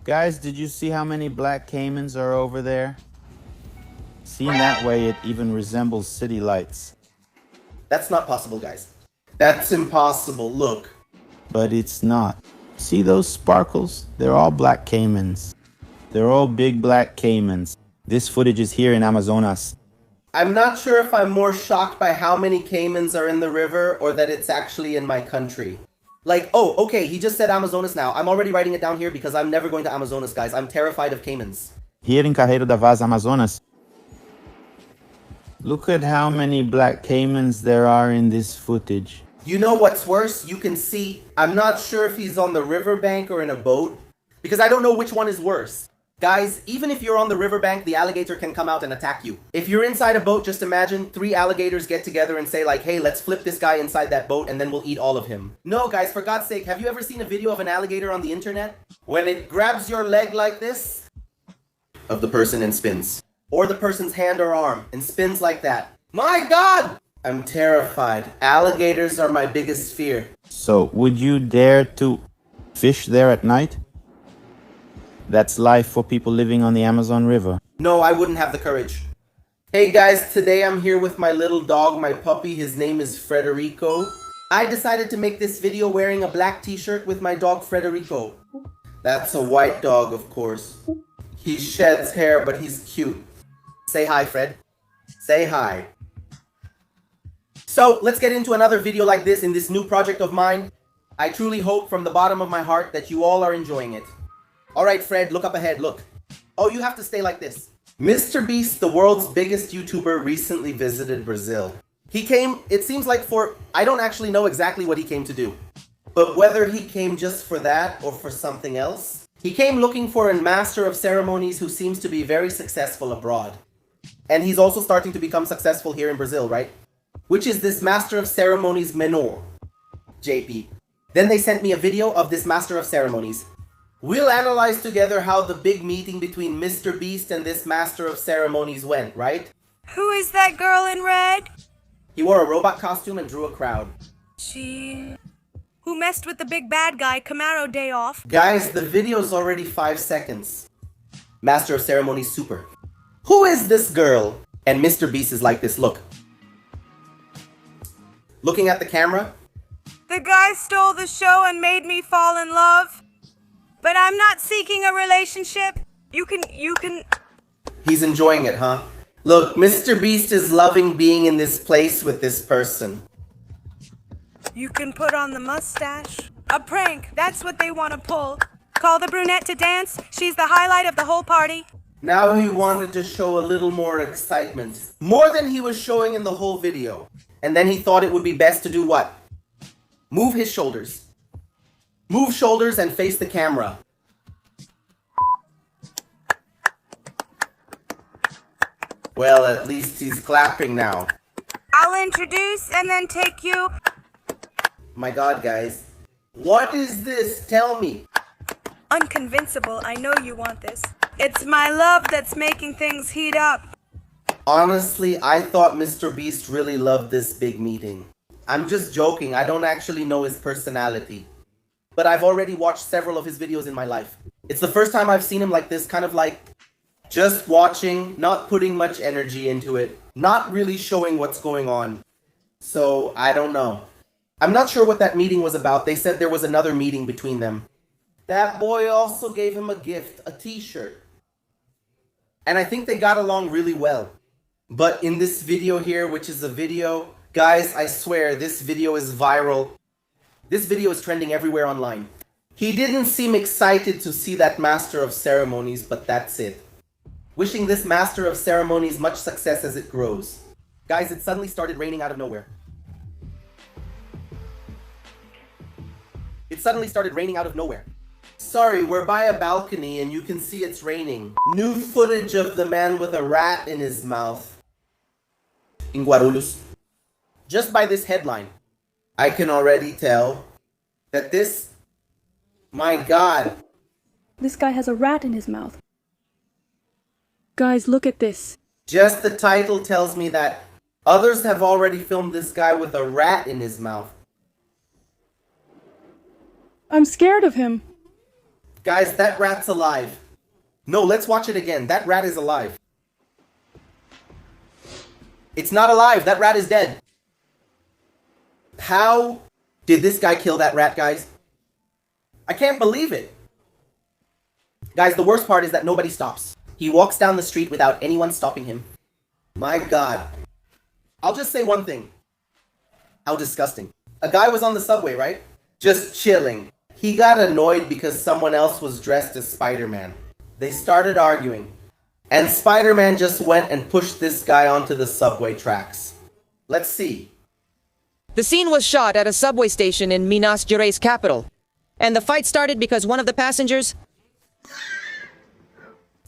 Guys, did you see how many black caimans are over there? Seen that way, it even resembles city lights. That's not possible, guys. That's impossible, look. But it's not. See those sparkles? They're all black caimans. They're all big black caimans. This footage is here in Amazonas. I'm not sure if I'm more shocked by how many caimans are in the river or that it's actually in my country. Like, oh, okay, he just said Amazonas now. I'm already writing it down here because I'm never going to Amazonas, guys. I'm terrified of caimans. Here in Carreiro da Vaz, Amazonas. Look at how many black caimans there are in this footage. You know what's worse? You can see, I'm not sure if he's on the riverbank or in a boat, because I don't know which one is worse. Guys, even if you're on the riverbank, the alligator can come out and attack you. If you're inside a boat, just imagine 3 alligators get together and say like, hey, let's flip this guy inside that boat and then we'll eat all of him. No, guys, for God's sake, have you ever seen a video of an alligator on the internet? When it grabs your leg like this, of the person and spins. Or the person's hand or arm and spins like that. My God! I'm terrified. Alligators are my biggest fear. So, would you dare to fish there at night? That's life for people living on the Amazon River. No, I wouldn't have the courage. Hey guys, today I'm here with my little dog, my puppy. His name is Frederico. I decided to make this video wearing a black t-shirt with my dog Frederico. That's a white dog, of course. He sheds hair, but he's cute. Say hi, Fred. Say hi. So, let's get into another video like this in this new project of mine. I truly hope from the bottom of my heart that you all are enjoying it. Alright, Fred, look up ahead, look. Oh, you have to stay like this. MrBeast, the world's biggest YouTuber, recently visited Brazil. He came, it seems like I don't actually know exactly what he came to do. But whether he came just for that or for something else, he came looking for a master of ceremonies who seems to be very successful abroad. And he's also starting to become successful here in Brazil, right? Which is this master of ceremonies Menor, JP. Then they sent me a video of this master of ceremonies. We'll analyze together how the big meeting between MrBeast and this master of ceremonies went, right? Who is that girl in red? He wore a robot costume and drew a crowd. Who messed with the big bad guy, Camaro Day Off? Guys, the video's already 5 seconds. Master of ceremonies super. Who is this girl? And MrBeast is like this, look. Looking at the camera. The guy stole the show and made me fall in love. But I'm not seeking a relationship. You can... He's enjoying it, huh? Look, MrBeast is loving being in this place with this person. You can put on the mustache. A prank, that's what they want to pull. Call the brunette to dance. She's the highlight of the whole party. Now he wanted to show a little more excitement. More than he was showing in the whole video. And then he thought it would be best to do what? Move his shoulders. Move shoulders and face the camera. Well, at least he's clapping now. I'll introduce and then take you. My God, guys. What is this? Tell me. Unconvincible, I know you want this. It's my love that's making things heat up. Honestly, I thought MrBeast really loved this big meeting. I'm just joking, I don't actually know his personality. But I've already watched several of his videos in my life. It's the first time I've seen him like this, kind of like just watching, not putting much energy into it, not really showing what's going on. So, I don't know. I'm not sure what that meeting was about. They said there was another meeting between them. That boy also gave him a gift, a t-shirt. And I think they got along really well. But in this video here, which is a video, guys, I swear this video is viral. This video is trending everywhere online. He didn't seem excited to see that master of ceremonies, but that's it. Wishing this master of ceremonies much success as it grows. Guys, it suddenly started raining out of nowhere. It suddenly started raining out of nowhere. Sorry, we're by a balcony and you can see it's raining. New footage of the man with a rat in his mouth. In Guarulhos. Just by this headline, I can already tell that this... My God. This guy has a rat in his mouth. Guys, look at this. Just the title tells me that others have already filmed this guy with a rat in his mouth. I'm scared of him. Guys, that rat's alive. No, let's watch it again. That rat is alive. It's not alive. That rat is dead. How did this guy kill that rat, guys? I can't believe it. Guys, the worst part is that nobody stops. He walks down the street without anyone stopping him. My God. I'll just say one thing. How disgusting. A guy was on the subway, right? Just chilling. He got annoyed because someone else was dressed as Spider-Man. They started arguing. And Spider-Man just went and pushed this guy onto the subway tracks. Let's see. The scene was shot at a subway station in Minas Gerais capital. And the fight started because one of the passengers...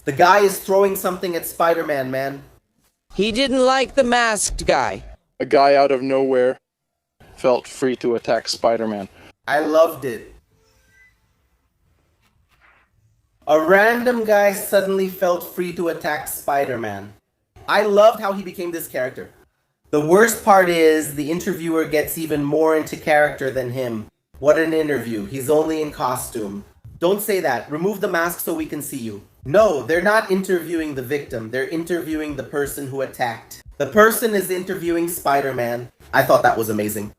The guy is throwing something at Spider-Man, man. He didn't like the masked guy. A guy out of nowhere felt free to attack Spider-Man. I loved it. A random guy suddenly felt free to attack Spider-Man. I loved how he became this character. The worst part is the interviewer gets even more into character than him. What an interview. He's only in costume. Don't say that. Remove the mask so we can see you. No, they're not interviewing the victim. They're interviewing the person who attacked. The person is interviewing Spider-Man. I thought that was amazing.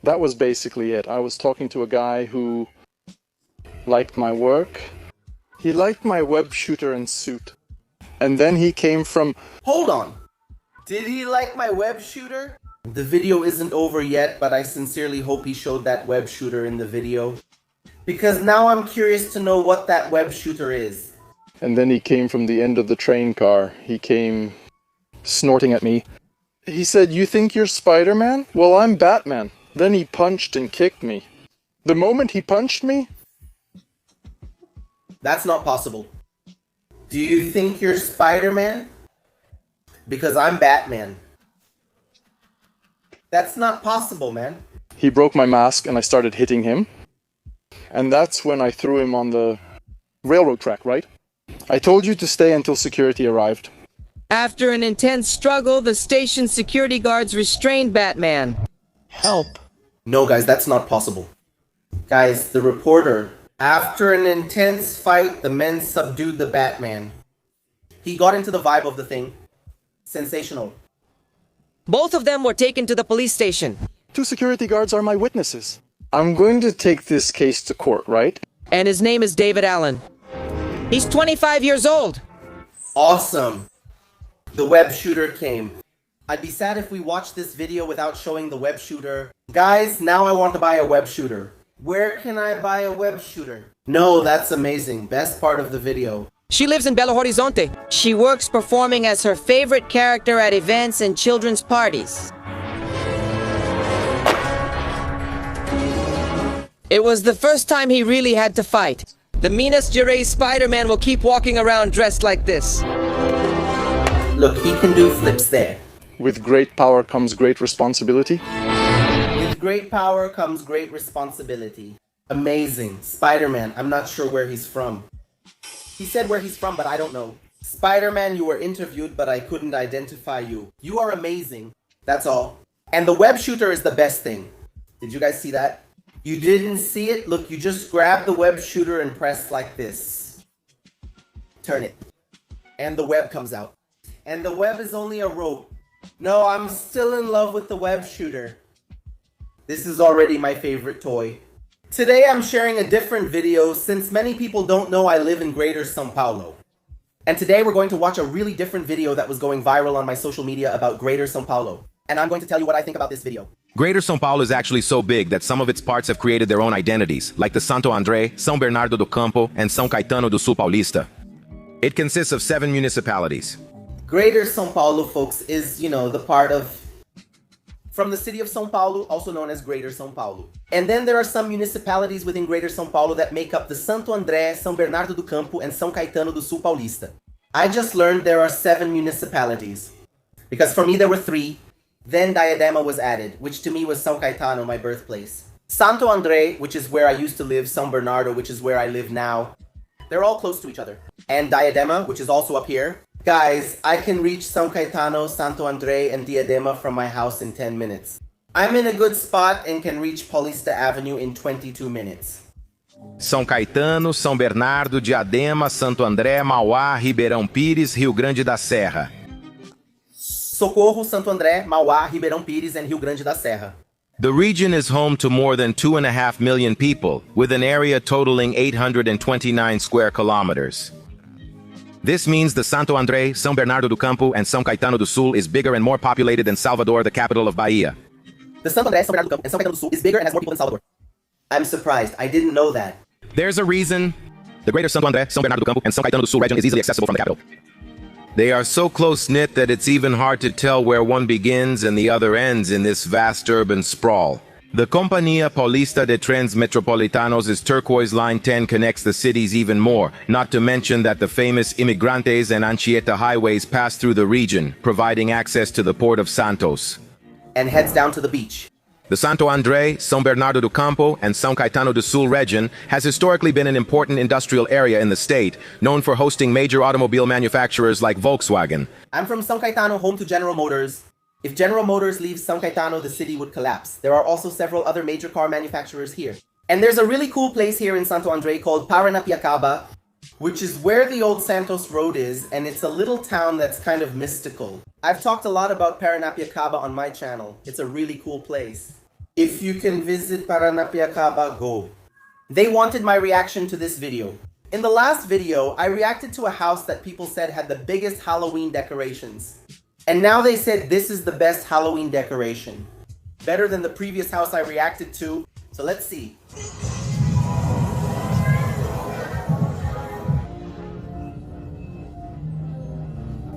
That was basically it. I was talking to a guy who liked my work. He liked my web shooter and suit. And then he came from... Hold on. Did he like my web shooter? The video isn't over yet, but I sincerely hope he showed that web shooter in the video. Because now I'm curious to know what that web shooter is. And then he came from the end of the train car. He came snorting at me. He said, "You think you're Spider-Man? Well, I'm Batman." Then he punched and kicked me. The moment he punched me... That's not possible. Do you think you're Spider-Man? Because I'm Batman. That's not possible, man. He broke my mask and I started hitting him. And that's when I threw him on the railroad track, right? I told you to stay until security arrived. After an intense struggle, the station's security guards restrained Batman. Help. No, guys, that's not possible. Guys, the reporter... After an intense fight, the men subdued the Batman. He got into the vibe of the thing. Sensational. Both of them were taken to the police station. 2 security guards are my witnesses. I'm going to take this case to court, right? And his name is David Allen. He's 25 years old. Awesome. The web shooter came. I'd be sad if we watched this video without showing the web shooter. Guys, now I want to buy a web shooter. Where can I buy a web shooter? No, that's amazing. Best part of the video. She lives in Belo Horizonte. She works performing as her favorite character at events and children's parties. It was the first time he really had to fight. The Minas Gerais Spider-Man will keep walking around dressed like this. Look, he can do flips there. With great power comes great responsibility. With great power comes great responsibility. Amazing. Spider-Man, I'm not sure where he's from. He said where he's from, but I don't know. Spider-Man, you were interviewed, but I couldn't identify you. You are amazing. That's all. And the web shooter is the best thing. Did you guys see that? You didn't see it? Look, you just grab the web shooter and press like this. Turn it. And the web comes out. And the web is only a rope. No, I'm still in love with the web shooter. This is already my favorite toy. Today I'm sharing a different video since many people don't know I live in Greater São Paulo. And today we're going to watch a really different video that was going viral on my social media about Greater São Paulo. And I'm going to tell you what I think about this video. Greater São Paulo is actually so big that some of its parts have created their own identities, like the Santo André, São Bernardo do Campo, and São Caetano do Sul Paulista. It consists of 7 municipalities. Greater São Paulo, folks, is, the part of... from the city of São Paulo, also known as Greater São Paulo. And then there are some municipalities within Greater São Paulo that make up the Santo André, São Bernardo do Campo, and São Caetano do Sul Paulista. I just learned there are 7 municipalities. Because for me there were 3, then Diadema was added, which to me was São Caetano, my birthplace. Santo André, which is where I used to live, São Bernardo, which is where I live now. They're all close to each other. And Diadema, which is also up here. Guys, I can reach São Caetano, Santo André, and Diadema from my house in 10 minutes. I'm in a good spot and can reach Paulista Avenue in 22 minutes. São Caetano, São Bernardo, Diadema, Santo André, Mauá, Ribeirão Pires, Rio Grande da Serra. Socorro, Santo André, Mauá, Ribeirão Pires, and Rio Grande da Serra. The region is home to more than 2.5 million people, with an area totaling 829 square kilometers. This means the Santo André, São Bernardo do Campo, and São Caetano do Sul is bigger and more populated than Salvador, the capital of Bahia. The Santo André, São Bernardo do Campo, and São Caetano do Sul is bigger and has more people than Salvador. I'm surprised. I didn't know that. There's a reason. The greater Santo André, São Bernardo do Campo, and São Caetano do Sul region is easily accessible from the capital. They are so close-knit that it's even hard to tell where one begins and the other ends in this vast urban sprawl. The Companhia Paulista de Trens Metropolitanos' Turquoise Line 10 connects the cities even more, not to mention that the famous Imigrantes and Anchieta highways pass through the region, providing access to the port of Santos. And heads down to the beach. The Santo André, São Bernardo do Campo, and São Caetano do Sul region has historically been an important industrial area in the state, known for hosting major automobile manufacturers like Volkswagen. I'm from São Caetano, home to General Motors. If General Motors leaves São Caetano, the city would collapse. There are also several other major car manufacturers here. And there's a really cool place here in Santo André called Paranapiacaba, which is where the old Santos Road is, and it's a little town that's kind of mystical. I've talked a lot about Paranapiacaba on my channel. It's a really cool place. If you can visit Paranapiacaba, go. They wanted my reaction to this video. In the last video, I reacted to a house that people said had the biggest Halloween decorations. And now they said this is the best Halloween decoration. Better than the previous house I reacted to. So let's see.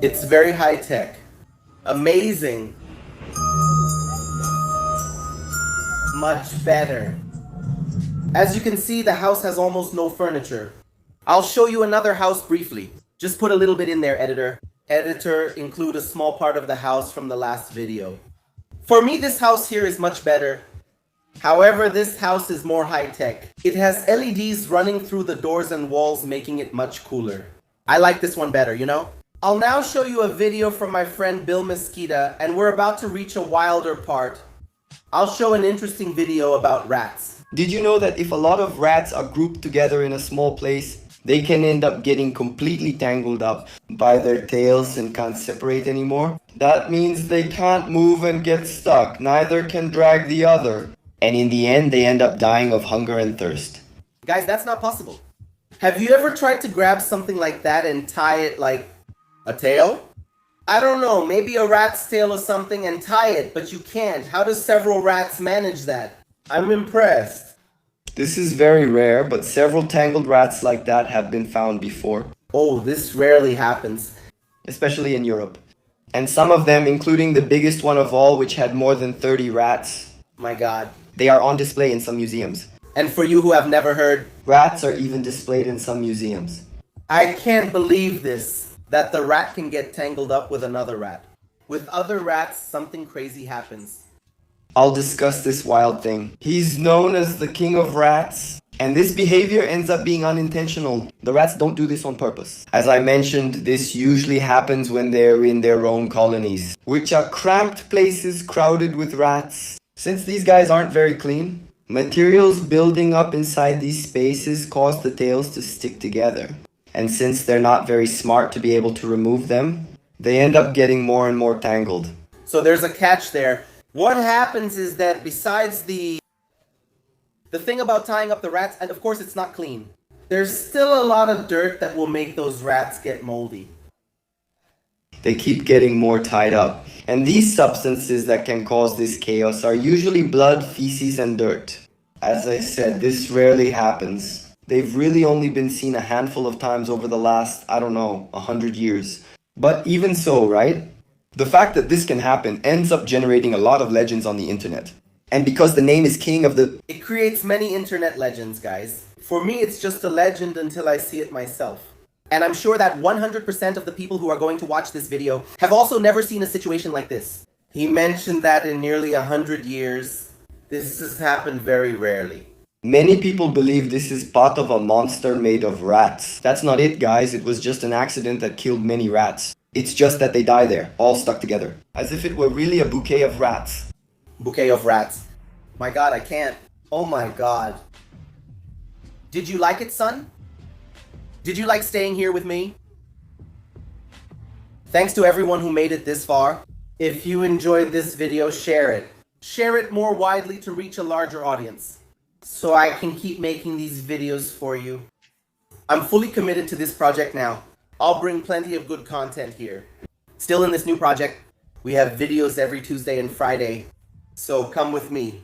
It's very high tech. Amazing. Much better. As you can see, the house has almost no furniture. I'll show you another house briefly. Just put a little bit in there, editor. Editor, include a small part of the house from the last video. For me, this house here is much better. However, this house is more high-tech. It has LEDs running through the doors and walls, making it much cooler. I like this one better, you know? I'll now show you a video from my friend Bill Mesquita, and we're about to reach a wilder part. I'll show an interesting video about rats. Did you know that if a lot of rats are grouped together in a small place, they can end up getting completely tangled up by their tails and can't separate anymore? That means they can't move and get stuck, neither can drag the other. And in the end, they end up dying of hunger and thirst. Guys, that's not possible. Have you ever tried to grab something like that and tie it like a tail? I don't know, maybe a rat's tail or something and tie it, but you can't. How do several rats manage that? I'm impressed. This is very rare, but several tangled rats like that have been found before. Oh, this rarely happens. Especially in Europe. And some of them, including the biggest one of all, which had more than 30 rats. My God. They are on display in some museums. And for you who have never heard, rats are even displayed in some museums. I can't believe this. That the rat can get tangled up with another rat. With other rats, something crazy happens. I'll discuss this wild thing. He's known as the king of rats, and this behavior ends up being unintentional. The rats don't do this on purpose. As I mentioned, this usually happens when they're in their own colonies, which are cramped places crowded with rats. Since these guys aren't very clean, materials building up inside these spaces cause the tails to stick together. And since they're not very smart to be able to remove them, they end up getting more and more tangled. So there's a catch there. What happens is that besides the thing about tying up the rats, and of course it's not clean, there's still a lot of dirt that will make those rats get moldy. They keep getting more tied up. And these substances that can cause this chaos are usually blood, feces, and dirt. As I said, this rarely happens. They've really only been seen a handful of times over the last, 100 years. But even so, right? The fact that this can happen ends up generating a lot of legends on the internet. And because the name is king of the... It creates many internet legends, guys. For me, it's just a legend until I see it myself. And I'm sure that 100% of the people who are going to watch this video have also never seen a situation like this. He mentioned that in nearly 100 years, this has happened very rarely. Many people believe this is part of a monster made of rats. That's not it, guys. It was just an accident that killed many rats. It's just that they die there, all stuck together. As if it were really a bouquet of rats. Bouquet of rats. My God, I can't. Oh my God. Did you like it, son? Did you like staying here with me? Thanks to everyone who made it this far. If you enjoyed this video, share it. Share it more widely to reach a larger audience, so I can keep making these videos for you. I'm fully committed to this project now. I'll bring plenty of good content here. Still in this new project, we have videos every Tuesday and Friday, so come with me.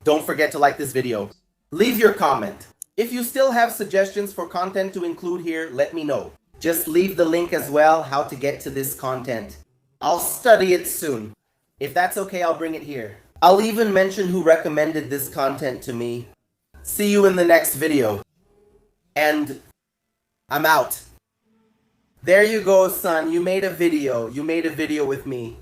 Don't forget to like this video. Leave your comment. If you still have suggestions for content to include here, let me know. Just leave the link as well, how to get to this content. I'll study it soon. If that's okay, I'll bring it here. I'll even mention who recommended this content to me. See you in the next video. And I'm out. There you go, son. You made a video. You made a video with me.